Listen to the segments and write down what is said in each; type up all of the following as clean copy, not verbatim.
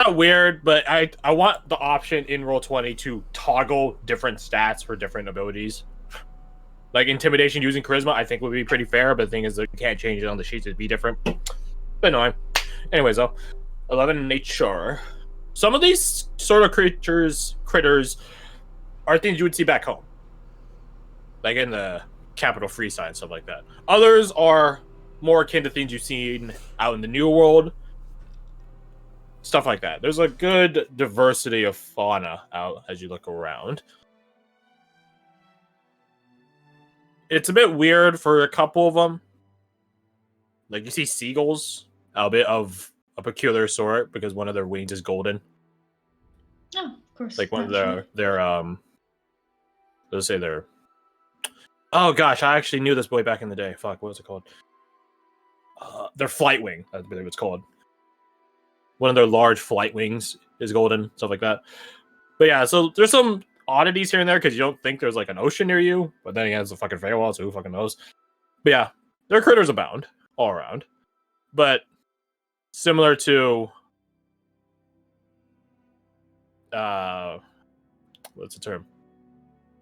not weird, but I want the option in Roll20 to toggle different stats for different abilities. Like intimidation using charisma, I think would be pretty fair, but the thing is, you can't change it on the sheets; it'd be different. But annoying. Anyways, though, 11 in nature. Some of these sort of critters are things you would see back home, like in the capital free side, stuff like that. Others are more akin to things you've seen out in the New World, stuff like that. There's a good diversity of fauna out as you look around. It's a bit weird for a couple of them. Like you see seagulls, a bit of a peculiar sort because one of their wings is golden. Oh, of course. Like one of their let's say their. Oh gosh, I actually knew this way back in the day. Fuck, what was it called? Their flight wing, I believe it's called. One of their large flight wings is golden, stuff like that. But yeah, so there's some oddities here and there because you don't think there's like an ocean near you, but then again, it's a fucking Feywild, so who fucking knows? But yeah, there are critters abound all around. But similar to what's the term?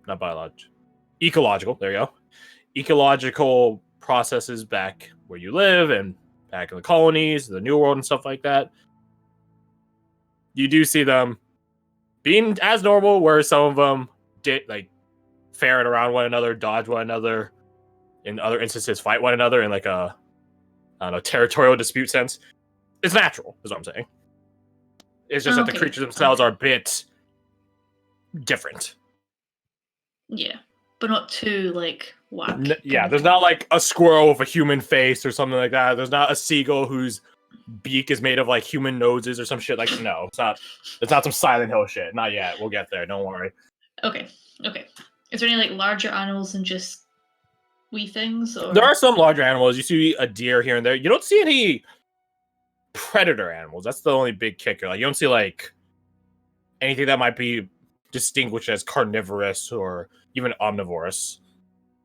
Not biological. Ecological, there you go. Ecological processes back where you live and back in the colonies, the New World and stuff like that. You do see them being as normal, where some of them did like ferret around one another, dodge one another, in other instances fight one another in like a I don't know, territorial dispute sense. It's natural, is what I'm saying. It's just that the creatures themselves are a bit different. Yeah, but not too like whack. Yeah, there's not like a squirrel with a human face or something like that. There's not a seagull whose beak is made of like human noses or some shit. Like no, it's not. It's not some Silent Hill shit. Not yet. We'll get there. Don't worry. Okay. Is there any like larger animals and just wee things? Or... There are some larger animals. You see a deer here and there. You don't see any predator animals. That's the only big kicker. Like you don't see like anything that might be distinguished as carnivorous or even omnivorous.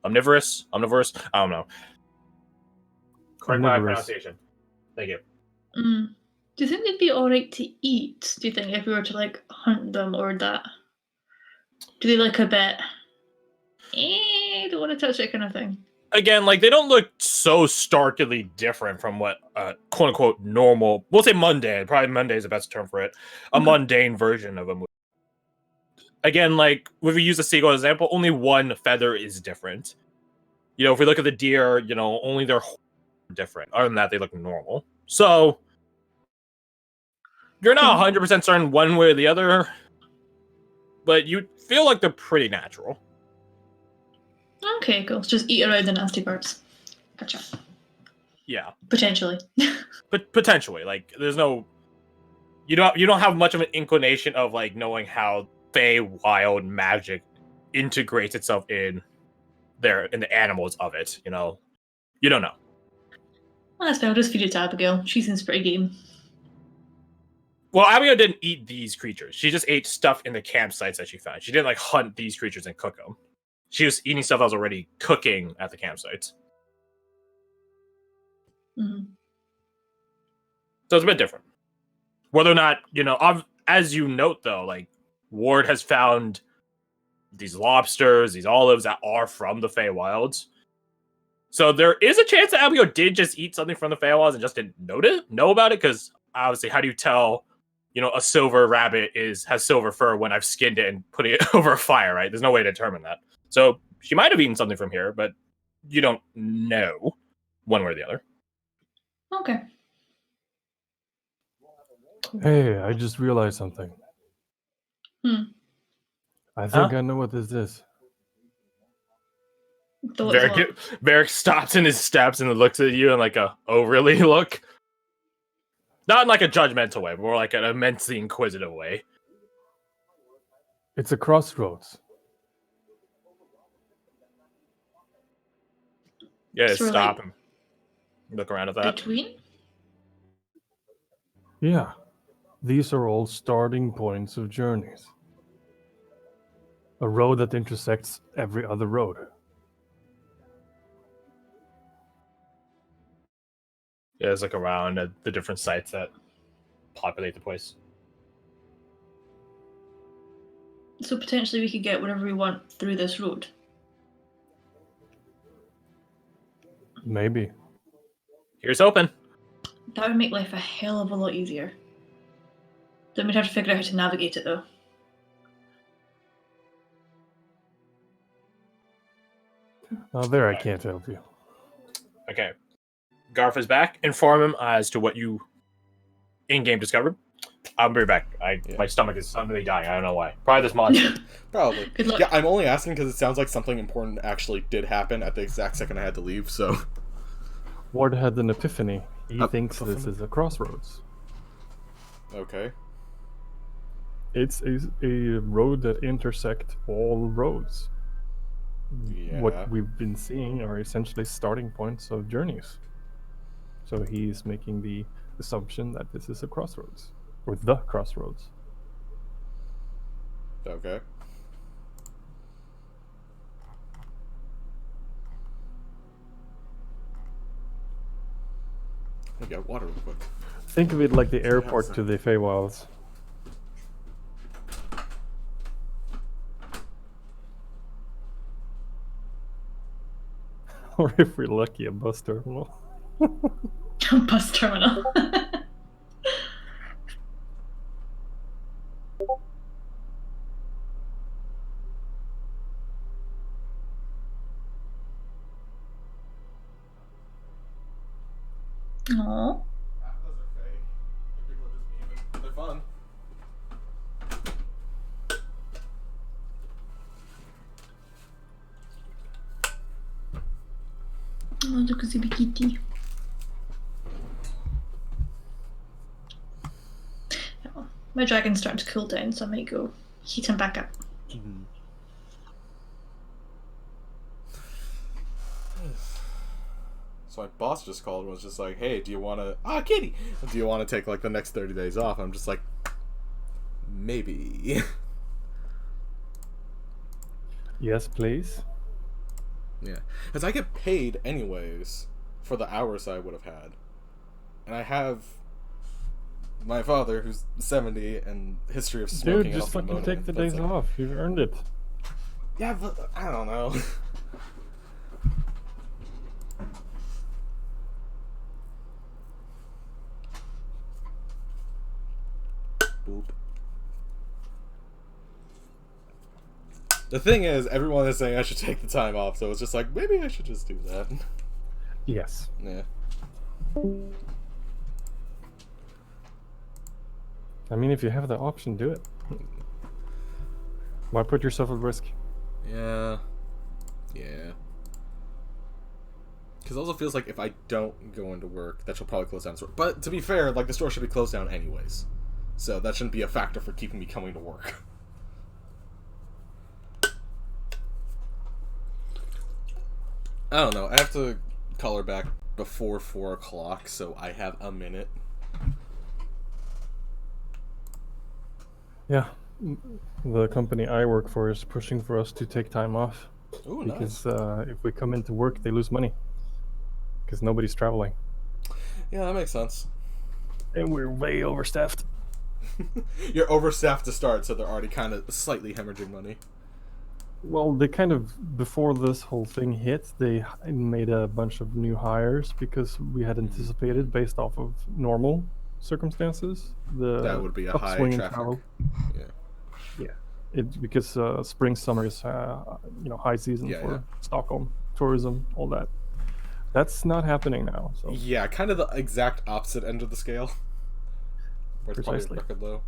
Omnivorous? I don't know. Correct my pronunciation. Thank you. Do you think they'd be alright to eat? Do you think if we were to like hunt them or that? Do they look a bit? Don't want to touch it kind of thing. Again, like they don't look so starkly different from what quote unquote normal. We'll say mundane. Probably mundane is the best term for it. A mundane version of a movie. Again, like if we use a seagull example, only one feather is different. You know, if we look at the deer, you know, only their different. Other than that, they look normal. So you're not 100% certain one way or the other, but you feel like they're pretty natural. Okay, cool. Just eat around the nasty parts. Gotcha. Yeah. Potentially. But potentially, like there's no, you don't have much of an inclination of like knowing how Feywild magic integrates itself in the animals of it. You know, you don't know. Well, that's fine. I'll just feed it to Abigail. She seems pretty game. Well, Abigail didn't eat these creatures. She just ate stuff in the campsites that she found. She didn't like hunt these creatures and cook them. She was eating stuff that was already cooking at the campsites. Mm-hmm. So it's a bit different. Whether or not, you know, as you note though, like Ward has found these lobsters, these olives that are from the Feywilds. So there is a chance that Abigail did just eat something from the Feywilds and just didn't know about it, because obviously, how do you tell, you know, a silver rabbit has silver fur when I've skinned it and put it over a fire, right? There's no way to determine that. So she might have eaten something from here, but you don't know one way or the other. Okay. Hey, I just realized something. I think I know what this is. Varric stops in his steps and looks at you in like a "oh really" look. Not in like a judgmental way, but more like an immensely inquisitive way. It's a crossroads. Yeah, stop and look around at that. Between? Yeah. These are all starting points of journeys. A road that intersects every other road. Yeah, let's look around at the different sites that populate the place. So potentially we could get whatever we want through this road. Maybe. Here's open. That would make life a hell of a lot easier. Then we'd have to figure out how to navigate it, though. There, I can't help you. Okay. Garth is back. Inform him as to what you in-game discovered. I'll be back. My stomach is suddenly dying. I don't know why. Probably this monster. Probably. Good luck. Yeah, I'm only asking because it sounds like something important actually did happen at the exact second I had to leave, so... Ward had an epiphany. He thinks this epiphany? is a crossroads. Okay. It's a road that intersects all roads. Yeah. What we've been seeing are essentially starting points of journeys. So he's making the assumption that this is a crossroads, or the crossroads. Okay. I got water real quick. Think of it like the airport to the Feywilds. Or if we're lucky, a bus terminal. Bus terminal. Aww. Those are fake. People are just memeing. They're fun. Oh, look at the kitty. Oh, my dragon's starting to cool down, so I might go heat him back up. So my boss just called and was just like, hey, do you want to... kitty! Do you want to take, like, the next 30 days off? I'm just like, maybe. Yes, please. Yeah. Because I get paid anyways for the hours I would have had. And I have my father, who's 70, and history of smoking. Dude, just and fucking take the that's days like- off. You've earned it. Yeah, but I don't know. Boop. The thing is, everyone is saying I should take the time off, so it's just like, maybe I should just do that. Yes. Yeah. I mean, if you have the option, do it. Why put yourself at risk? Yeah. Yeah. Because it also feels like if I don't go into work, that she'll probably close down the store. But to be fair, like, the store should be closed down anyways. So that shouldn't be a factor for keeping me coming to work. I don't know. I have to call her back before 4 o'clock, so I have a minute. Yeah. The company I work for is pushing for us to take time off. Ooh, nice. Because if we come into work, they lose money. Because nobody's traveling. Yeah, that makes sense. And we're way overstaffed. You're overstaffed to start, so they're already kind of slightly hemorrhaging money. Well, they kind of, before this whole thing hit, they made a bunch of new hires because we had anticipated, based off of normal circumstances, the That would be a high upswing in traffic. travel. Yeah. Because spring, summer is high season Yeah, for yeah. Stockholm tourism, all that. That's not happening now. So Yeah, kind of the exact opposite end of the scale. Where it's Precisely. probably record low.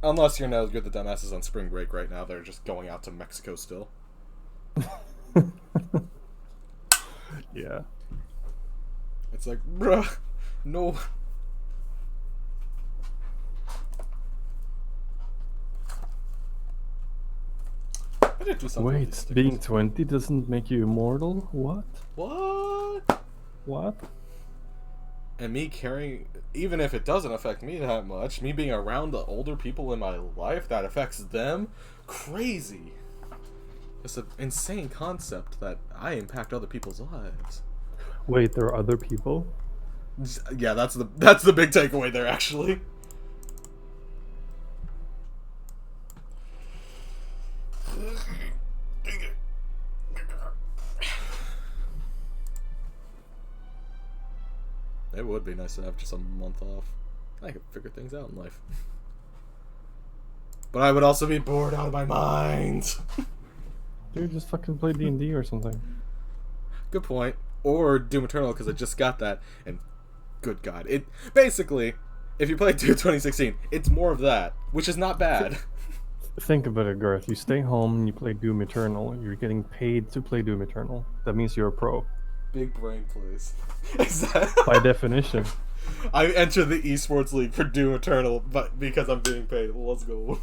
Unless you're the dumbasses on spring break right now, they're just going out to Mexico still. yeah. It's like, bruh, no. I did do something with these Wait, stickers. being 20 doesn't make you immortal? What? What? What? And me carrying, even if it doesn't affect me that much, me being around the older people in my life that affects them, crazy. It's an insane concept that I impact other people's lives. Wait, there are other people? Yeah, that's the big takeaway there, actually. It would be nice to have just a month off. I could figure things out in life. But I would also be bored out of my mind. Dude, just fucking play D&D or something. Good point. Or Doom Eternal, because I just got that, and good god. It basically, if you play Doom 2016, it's more of that, which is not bad. Think about it, Garth. You stay home and you play Doom Eternal. You're getting paid to play Doom Eternal. That means you're a pro. Big brain plays. By definition. I entered the esports league for Doom Eternal, but because I'm being paid. Let's go.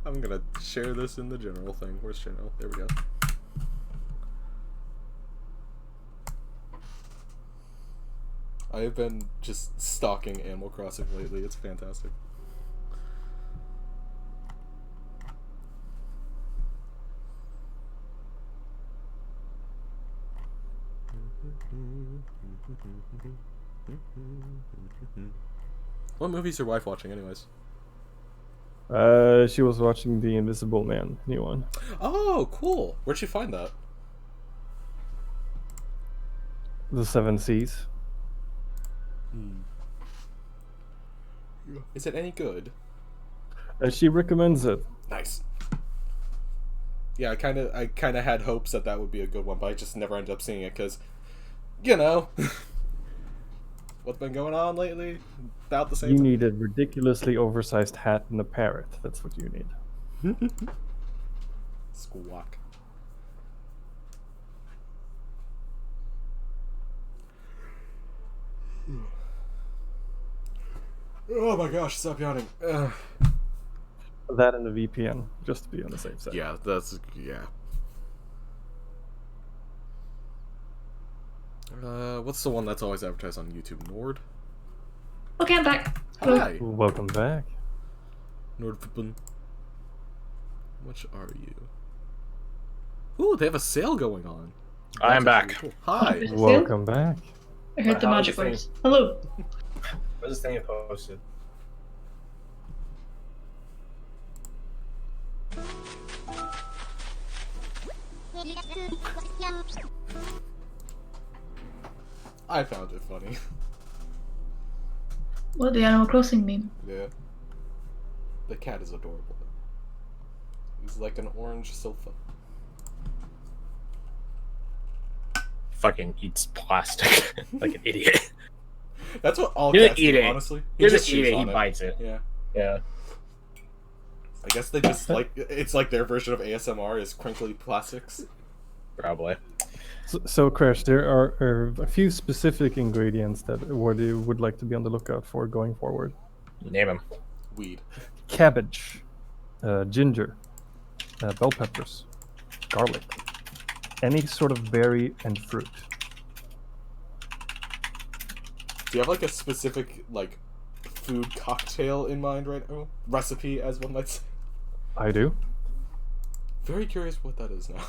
I'm gonna share this in the general thing. Where's general? There we go. I have been just stalking Animal Crossing lately. It's fantastic. What movie's your wife watching, anyways? She was watching The Invisible Man, new one. Oh, cool. Where'd she find that? The Seven Seas. Is it any good? She recommends it. Nice. Yeah, I kind of had hopes that would be a good one, but I just never ended up seeing it because, you know, what's been going on lately? About the same. You time. need a ridiculously oversized hat and a parrot. That's what you need. Squawk. Oh my gosh, stop yawning. Ugh. That and a VPN, just to be on the safe side. Yeah, yeah. What's the one that's always advertised on YouTube? Nord? Okay, I'm back. Hi! Welcome back. Nordvippen. How much are you? Ooh, they have a sale going on. I am That's back. really cool. Hi! Is it Welcome back. I heard the How is magic this thing? words. Hello. What's this thing you posted? I found it funny. What, the Animal Crossing meme? Yeah. The cat is adorable. He's like an orange sofa. Fucking eats plastic like an idiot. That's what all He doesn't cats eat do, it. honestly. He doesn't just eat chews it, he on bites it. Yeah. Yeah. I guess they just like, it's like their version of ASMR is crinkly plastics. Probably. So Crash, there are a few specific ingredients that you would like to be on the lookout for going forward. Name him. Weed. Cabbage, ginger, bell peppers, garlic, any sort of berry and fruit. Do you have like a specific like food cocktail in mind right now? Recipe, as one might say. I do. Very curious what that is now.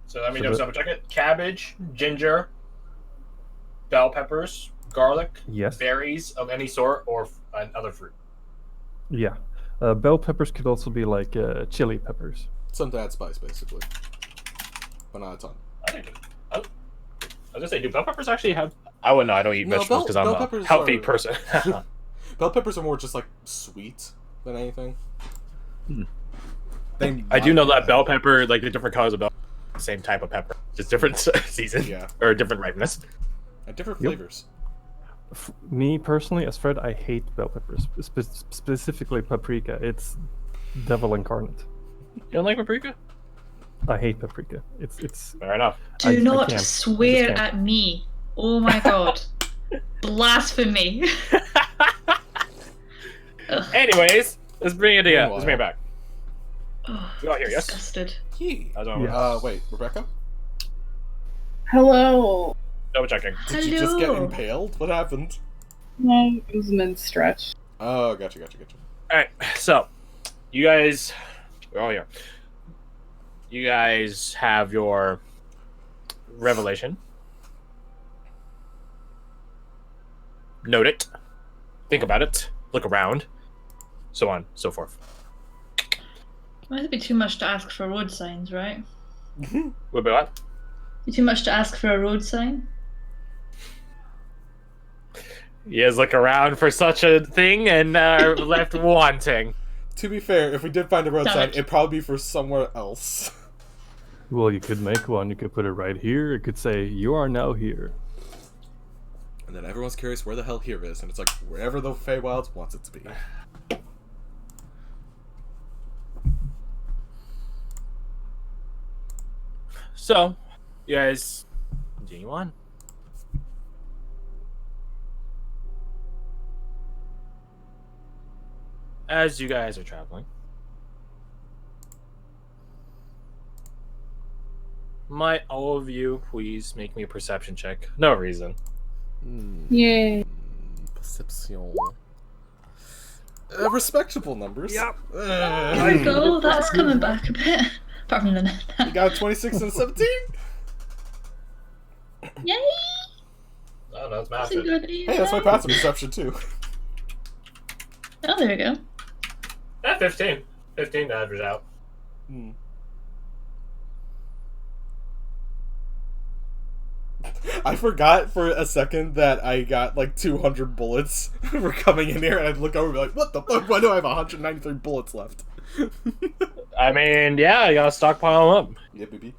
So let me So know. the- So check it. Cabbage, ginger, bell peppers, garlic, Yes. berries of any sort, or another fruit. Yeah. Bell peppers could also be like chili peppers. Some to add spice, basically. But not a ton. I think. I was gonna say, do bell peppers actually have? Oh no, I don't eat No, vegetables because I'm bell a peppers healthy are- person. Bell peppers are more just like sweet than anything. Hmm. They I do might know be that bell pepper, like the different colors of bell, same type of pepper, just different season Yeah. or different ripeness. and different Yep. flavors. Me personally, as Fred, I hate bell peppers, specifically paprika. It's devil incarnate. You don't like paprika? I hate paprika. It's. Fair enough. Do I not can't. I swear just can't. at me. Oh my god. Blasphemy. Ugh. Anyways, let's bring it together. Let's bring it Meanwhile- back. Oh, You all here? Yes. disgusted. Yee. How's it Yeah. going? Wait, Rebecca? Hello. Double checking. Did you just get Hello. impaled? What happened? No, it was mid stretch. Oh, gotcha. All right. So, You guys, oh yeah, you guys have your revelation. Note it. Think about it. Look around. So on, so forth. Might be too much to ask for road signs, right? What about? Be too much to ask for a road sign. You guys look around for such a thing and are left wanting. To be fair, if we did find a road Damn sign, it. it'd probably be for somewhere else. Well, you could make one. You could put it right here. It could say, "You are now here." And then everyone's curious where the hell here is, and it's like wherever the Feywilds wants it to be. So, you guys continue on. As you guys are traveling, might all of you please make me a perception check? No reason. Yay. Perception. Respectable numbers. Yep. There we go. That's coming back a bit. Apart from the You got a 26 and a 17? Yay! Oh, no, it's That's a good idea. Hey, that's my passive perception too. Oh, there we go. 15. 15 to average out. I forgot for a second that I got like 200 bullets for coming in here, and I'd look over and be like, what the fuck? Why do I have 193 bullets left? I mean, yeah, you gotta stockpile them up. Yeah, baby.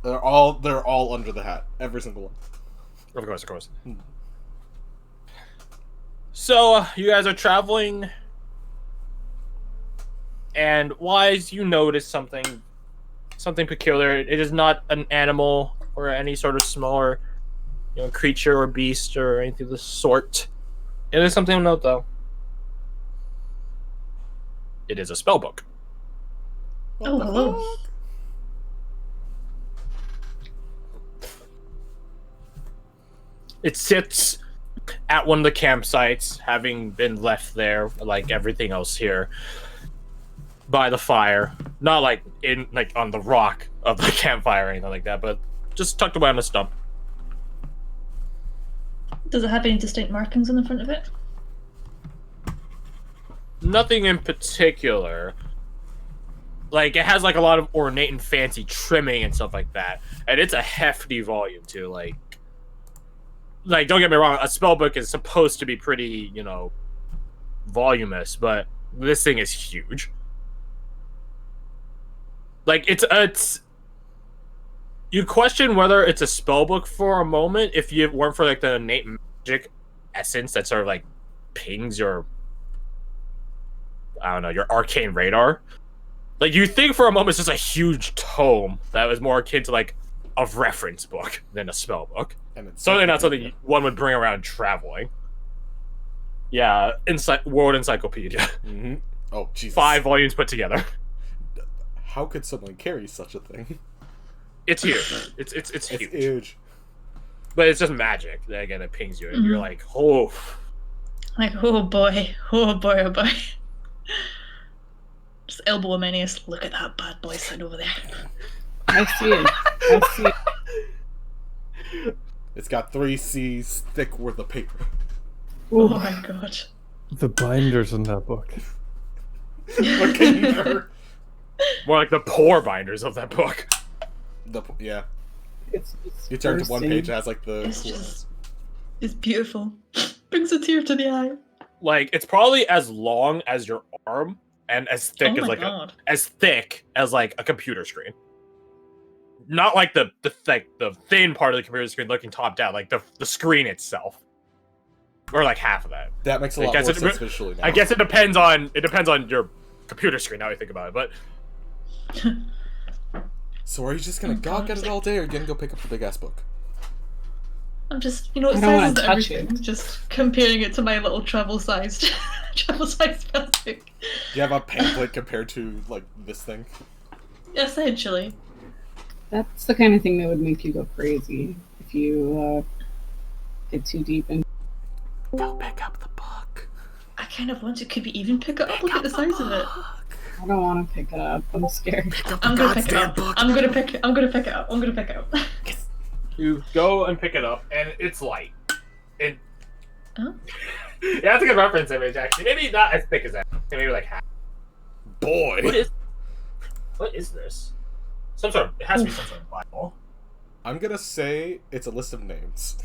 They're all under the hat. Every single one. Of course, of course. So, you guys are traveling, and Wise, you notice something peculiar. It is not an animal or any sort of smaller, creature or beast or anything of the sort. It is something to note, though. It is a spell book. What Oh, the hello. fuck? It sits at one of the campsites, having been left there, like everything else here, by the fire. Not like on the rock of the campfire or anything like that, but just tucked away on the stump. Does it have any distinct markings on the front of it? Nothing in particular. Like, it has like a lot of ornate and fancy trimming and stuff like that, and it's a hefty volume too. Like don't get me wrong, a spell book is supposed to be pretty, voluminous, but this thing is huge. Like, it's you question whether it's a spell book for a moment if you weren't for like the innate magic essence that sort of like pings your, I don't know, your arcane radar. Like, you think for a moment it's just a huge tome that was more akin to like a reference book than a spell book. And it's Certainly not something one would bring around traveling. Yeah, World Encyclopedia. Mm-hmm. Oh, Jesus. 5 volumes put together. How could someone carry such a thing? It's huge. It's huge. It's huge. But it's just magic. That, again, it pings you, and you're like, oh. Like, oh boy, oh boy, oh boy. Just elbow a Manius. Look at that bad boy sitting over there. I see it. I see it. It's got 3 C's thick worth of paper. Oh my god. The binders in that book. Fucking nerd. More like the poor binders of that book. Yeah. It's You turn to one bursting. page, it has like the. It's just, it's beautiful. Brings a tear to the eye. Like, it's probably as long as your arm and as thick Oh as my like god. as thick as like a computer screen. Not like the thin part of the computer screen looking top down, like the screen itself. Or like half of that. That makes a I lot guess more it- sense visually now. I guess it depends on your computer screen, how you think about it, but So are you just gonna Oh, gawk at God. it all day, or you gonna go pick up the big ass book? I'm just, it I don't says wanna touch everything. it. Just comparing it to my little travel-sized spell book. Do you have a pamphlet compared to like this thing? Essentially. That's the kind of thing that would make you go crazy if you get too deep in. Go pick up the book. I kind of want to. Could we even pick it up? Look at the size of it. I don't want to pick it up. I'm scared. I'm gonna pick it up. I'm gonna pick it up. I'm gonna pick it up. You go and pick it up, and it's light. It. Oh. Yeah, that's a good reference image, actually. Maybe not as thick as that. Maybe like half. Boy. What is this? Some sort of. It has to be some sort of Bible. I'm gonna say it's a list of names.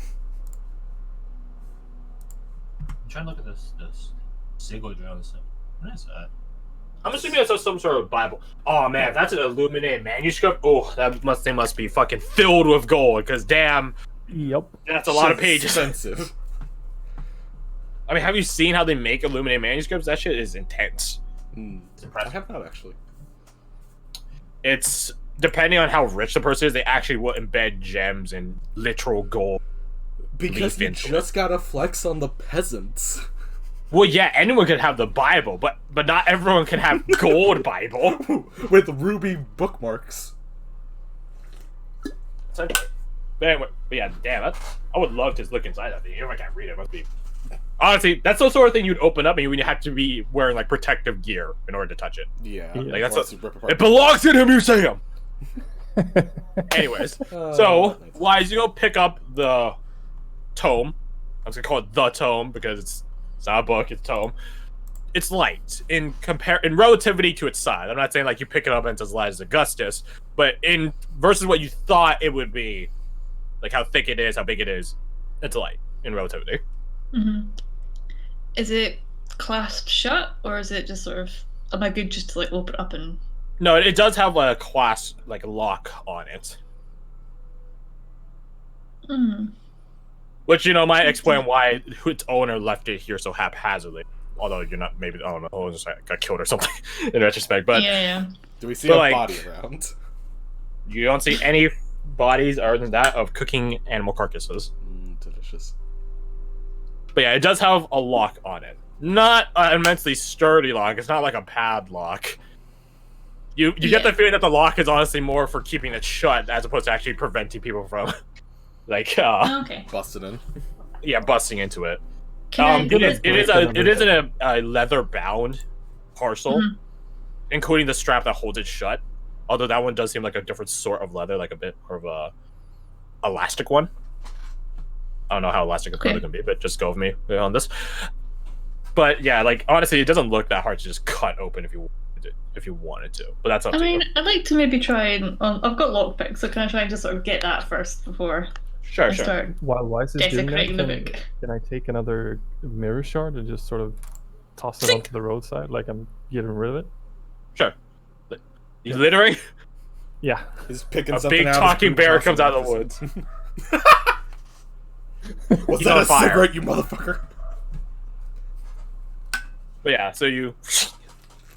I'm trying to look at this Sigil drill. What is that? I'm assuming it's some sort of Bible. Oh man, if that's an illuminated manuscript, oh, they must be fucking filled with gold. Because damn, Yep. that's a lot of pages. Expensive. I mean, have you seen how they make illuminated manuscripts? That shit is intense. It's I impressive. have not actually. It's depending on how rich the person is, they actually will embed gems and literal gold. Because you just gotta flex on the peasants. Well, yeah, anyone can have the Bible, but not everyone can have gold Bible with ruby bookmarks. But anyway, but yeah, damn, I would love to look inside that thing. Even if I can't read it, it must be. Honestly, that's the sort of thing you'd open up and you have to be wearing like protective gear in order to touch it. Yeah, like it belongs in a museum. Anyways, so Wise, you go pick up the tome. I'm just gonna call it the tome because it's not a book, it's a tome. It's light in relativity to its size. I'm not saying like you pick it up and it's as light as Augustus, but in versus what you thought it would be, like how thick it is, how big it is, it's light in relativity. Mm-hmm. Is it clasped shut, or is it just sort of? Am I good just to like open it up and? No, it does have a clasp, like a lock on it. Which, might explain why its owner left it here so haphazardly. Although you're not, maybe, I don't know, the owner got killed or something in retrospect. But yeah. Do we see a body around? You don't see any bodies other than that of cooking animal carcasses. Delicious. But yeah, it does have a lock on it. Not an immensely sturdy lock. It's not like a padlock. You get the feeling that the lock is honestly more for keeping it shut as opposed to actually preventing people from, like, busting in. Yeah, busting into it. It is a leather-bound parcel, including the strap that holds it shut. Although that one does seem like a different sort of leather, like a bit more of a elastic one. I don't know how elastic a leather can be, but just go with me on this. But yeah, like honestly, it doesn't look that hard to just cut open if you wanted to. But that's up to you. I'd like to maybe try and I've got lockpicks, so can I try and just sort of get that first before Sure. While Wise is doing that, can I take another mirror shard and just sort of toss it onto the roadside, like I'm getting rid of it? Sure. He's littering? Yeah. He's picking a something big out talking bear comes out of the woods. Was that a cigarette, you motherfucker? But yeah, so you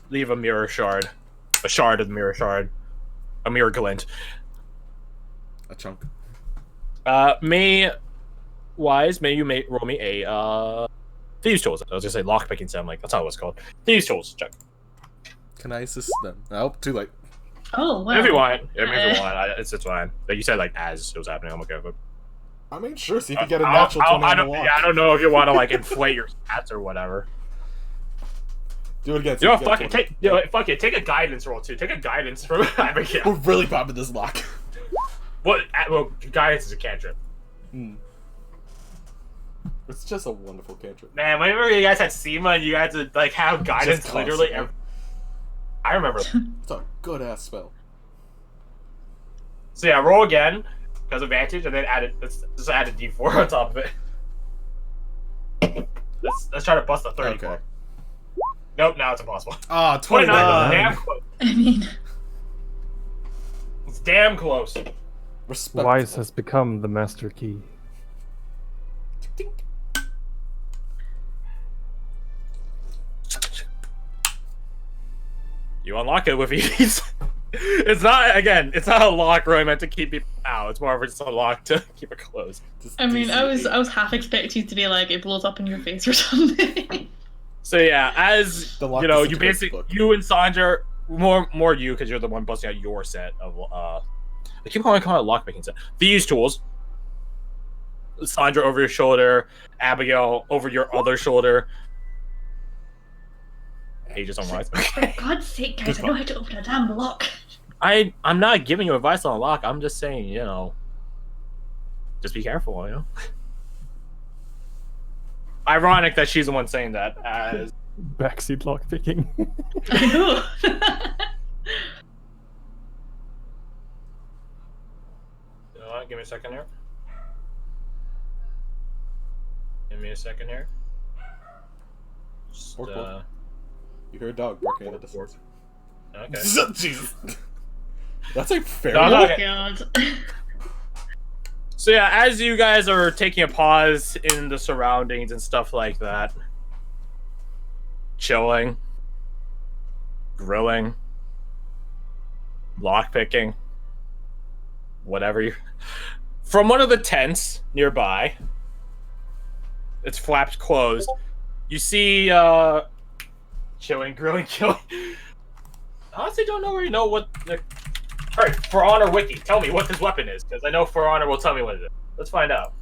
leave a mirror shard. A shard of the mirror shard. A mirror glint. A chunk. Wise, may you roll me a Thieves Tools. I was gonna say lockpicking, so I'm like, that's not what it's called. Thieves Tools, check. Can I assist them? Nope, too late. Oh, wow. If you want. It's fine. But you said like as it was happening, I'm okay with it. I mean, sure, see if you get a natural 20 on the lock. I don't know if you want to like inflate your stats or whatever. Do it again. Fuck it. Take a guidance roll too. Take a guidance from Abigail. We're really popping this lock. Well, guidance is a cantrip. It's just a wonderful cantrip. Man, whenever you guys had SEMA and you guys would like have guidance literally I remember. It's a good ass spell. So yeah, roll again because advantage, and then just add a D4 on top of it. Let's try to bust a 30. Okay. Nope, now it's impossible. 29. Damn close. I mean, it's damn close. Respect. Wise has become the master key. You unlock it with ease. It's not a lock really meant to keep people out. It's more of just a lock to keep it closed. I mean, I was half expecting to be like it blows up in your face or something. So yeah, as you basically you and Sandra, more you because you're the one busting out your set of I keep calling it lockpicking set. These tools. Sandra over your shoulder, Abigail over your other shoulder. pages on why. For God's sake, guys, I know how to open a damn lock. I'm not giving you advice on a lock. I'm just saying, you know, just be careful, you know. Ironic that she's the one saying that. As Backseat lock picking. I know. you know what? Give me a second here. Give me a second here. Just, Pork. You hear a dog barking at the distance. Okay. Jesus. That's a fair. No, Oh okay. God. So yeah, as you guys are taking a pause in the surroundings and stuff like that, chilling, grilling, lockpicking, whatever you... From one of the tents nearby, its flaps closed, you see, chilling, grilling, killing... Honestly, don't know where you know what... Alright, For Honor Wiki, tell me what this weapon is, because I know For Honor will tell me what it is. Let's find out.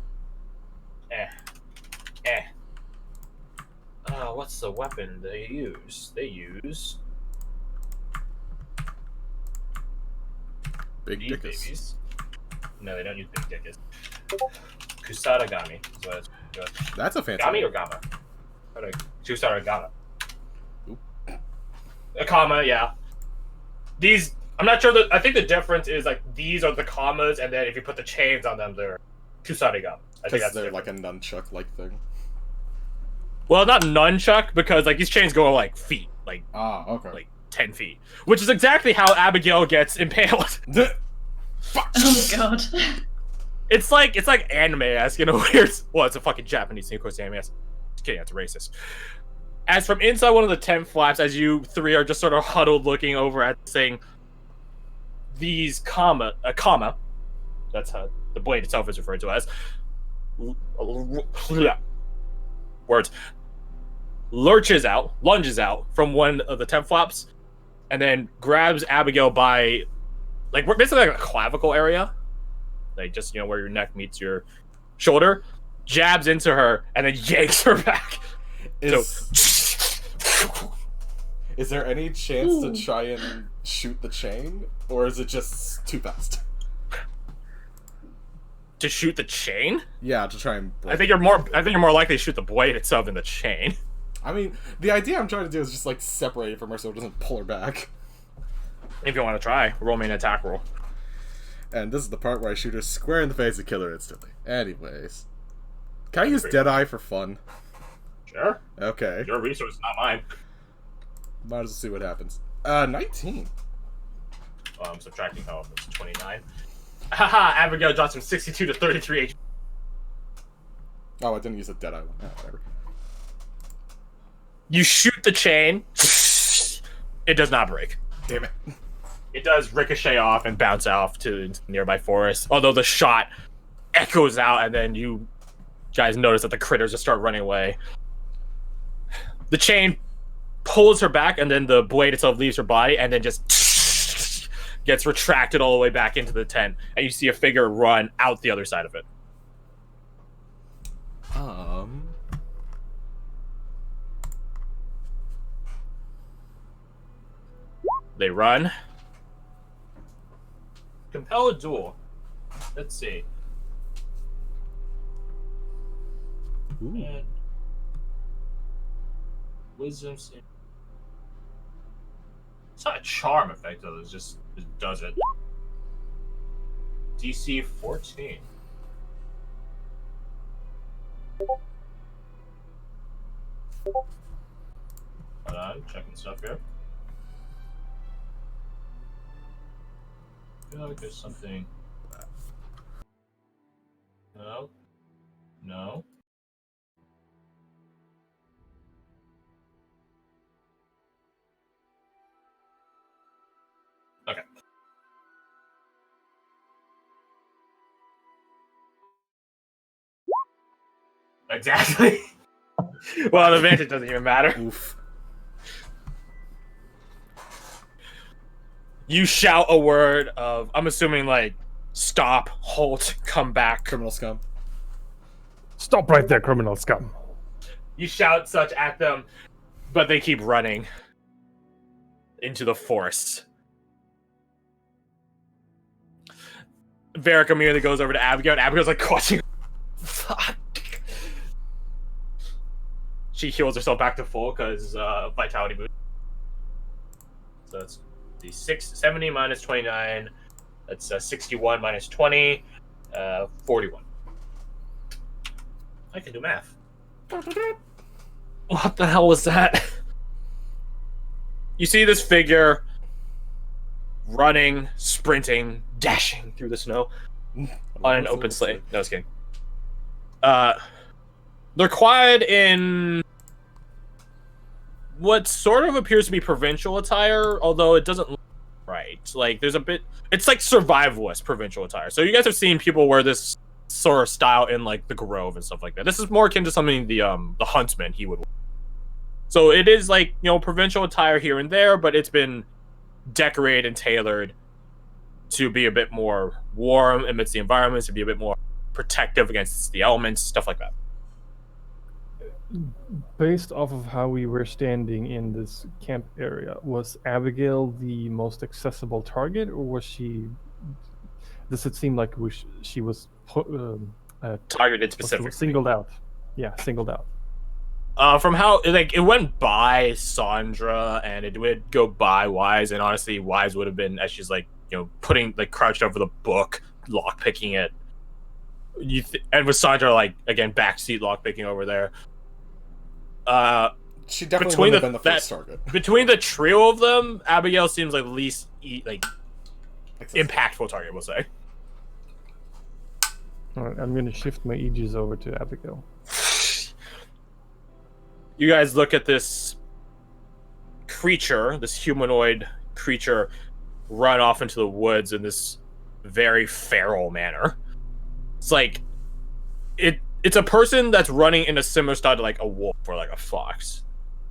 What's the weapon they use? They use... Big these dickus. babies. No, they don't use big dickus. Kusara Gami is what it's... That's a fancy. Gami or Gama? Kusara Gama. A comma, yeah. These... I'm not sure that... I think the difference is, like, these are the commas, and then if you put the chains on them, they're Kusari Gama. I think Because that's they're different. like a nunchuck-like thing. Well, not nunchuck, because, like, these chains go, like, feet. Like, Ah, okay. like 10 feet. Which is exactly how Abigail gets impaled. Fuck. Oh God. It's like anime-esque in a weird... Well, it's a fucking Japanese thing, of course, anime-esque. Just kidding, that's racist. As from inside one of the tent flaps, as you three are just sort of huddled looking over at this thing, these comma, that's how the blade itself is referred to as, words, lunges out from one of the tent flaps, and then grabs Abigail by, like, basically like a clavicle area, like just, you know, where your neck meets your shoulder, jabs into her, and then yanks her back. Is there any chance to try and shoot the chain, or is it just too fast? To shoot the chain? Yeah, to try and break. I think you're more likely to shoot the blade itself than the chain. I mean, the idea I'm trying to do is just like separate it from her so it doesn't pull her back. If you want to try, roll me an attack roll. And this is the part where I shoot her square in the face and kill her instantly. Anyways. Can I use Deadeye for fun? Sure. Okay. Your resource, not mine. Might as well see what happens. 19. I'm subtracting health. It's 29. Haha, Abigail drops from 62 to 33 HP. Oh, I didn't use a Deadeye one. Oh, whatever. You shoot the chain. It does not break. Damn it. It does ricochet off and bounce off to the nearby forest. Although the shot echoes out, and then you guys notice that the critters just start running away. The chain pulls her back, and then the blade itself leaves her body, and then just gets retracted all the way back into the tent, and you see a figure run out the other side of it. They run. Compel a duel. Let's see. Ooh. And wisdom. It's not a charm effect though. It just does it. DC 14. Hold on, checking stuff here. I feel like there's something. No. No. Okay. Exactly. Well, the advantage doesn't even matter. Oof. You shout a word of, I'm assuming, like, stop, halt, come back. Criminal scum. Stop right there, criminal scum. You shout such at them, but they keep running. into the forest. Varric immediately goes over to Abigail, and Abigail's like clutching. Fuck. She heals herself back to full because vitality boost. So that's the 70 minus 29. That's 61 minus 20. 41. I can do math. What the hell was that? You see this figure running, sprinting, dashing through the snow on an open sleigh. No, I was kidding. They're quiet in what sort of appears to be provincial attire, although it doesn't look right. Like, there's a bit... It's like survivalist provincial attire. So you guys have seen people wear this sort of style in, like, the Grove and stuff like that. This is more akin to something the huntsman he would wear. So it is, like, you know, provincial attire here and there, but it's been decorated and tailored to be a bit more warm amidst the environment, to be a bit more protective against the elements, stuff like that. Based off of how we were standing in this camp area, was Abigail the most accessible target, or was she... Does it seem like she was targeted specifically? Singled out. Yeah, singled out. From how, like, it went by Sandra, and it would go by Wise, and honestly, Wise would have been, as she's, like, you know, putting, like, crouched over the book, lockpicking it. And with Sandra, like, again, backseat lockpicking over there. She definitely would have been the first target. Between the trio of them, Abigail seems like least impactful target, we'll say. Alright, I'm gonna shift my Aegis over to Abigail. You guys look at this creature, this humanoid creature, run off into the woods in this very feral manner. It's like it's a person that's running in a similar style to like a wolf or like a fox.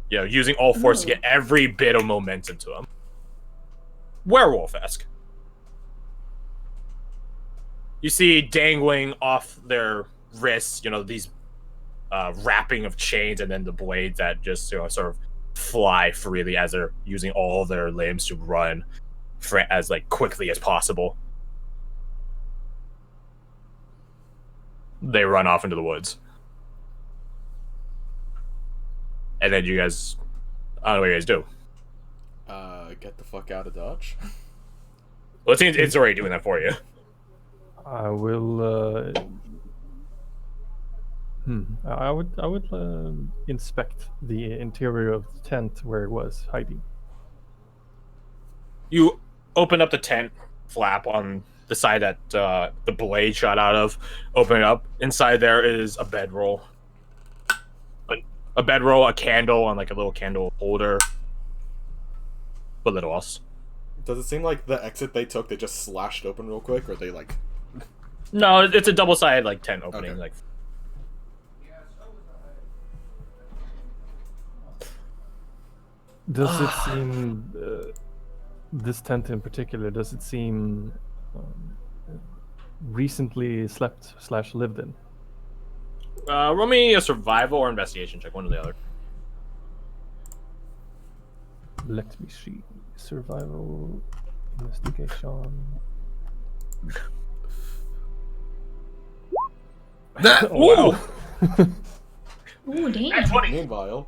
You know, using all force to get every bit of momentum to them. Werewolf-esque. You see dangling off their wrists, you know, these wrapping of chains, and then the blades that just, you know, sort of fly freely as they're using all their limbs to run as like quickly as possible. They run off into the woods. And then you guys, I don't know what you guys do. Get the fuck out of Dodge. Well, it seems it's already doing that for you. I will. I would inspect the interior of the tent where it was hiding. You open up the tent flap on the side that the blade shot out of. Open it up. Inside there is a bedroll. A bedroll, a candle, and like a little candle holder. But little else. Does it seem like the exit they took, they just slashed open real quick, or they like... No, it's a double-sided like tent opening. Okay. Like, does it seem this tent in particular? Does it seem recently slept/lived in? roll me a survival or investigation check, one or the other. Let me see. Survival, investigation. That Wow. Ooh, damn. That's 20. Meanwhile,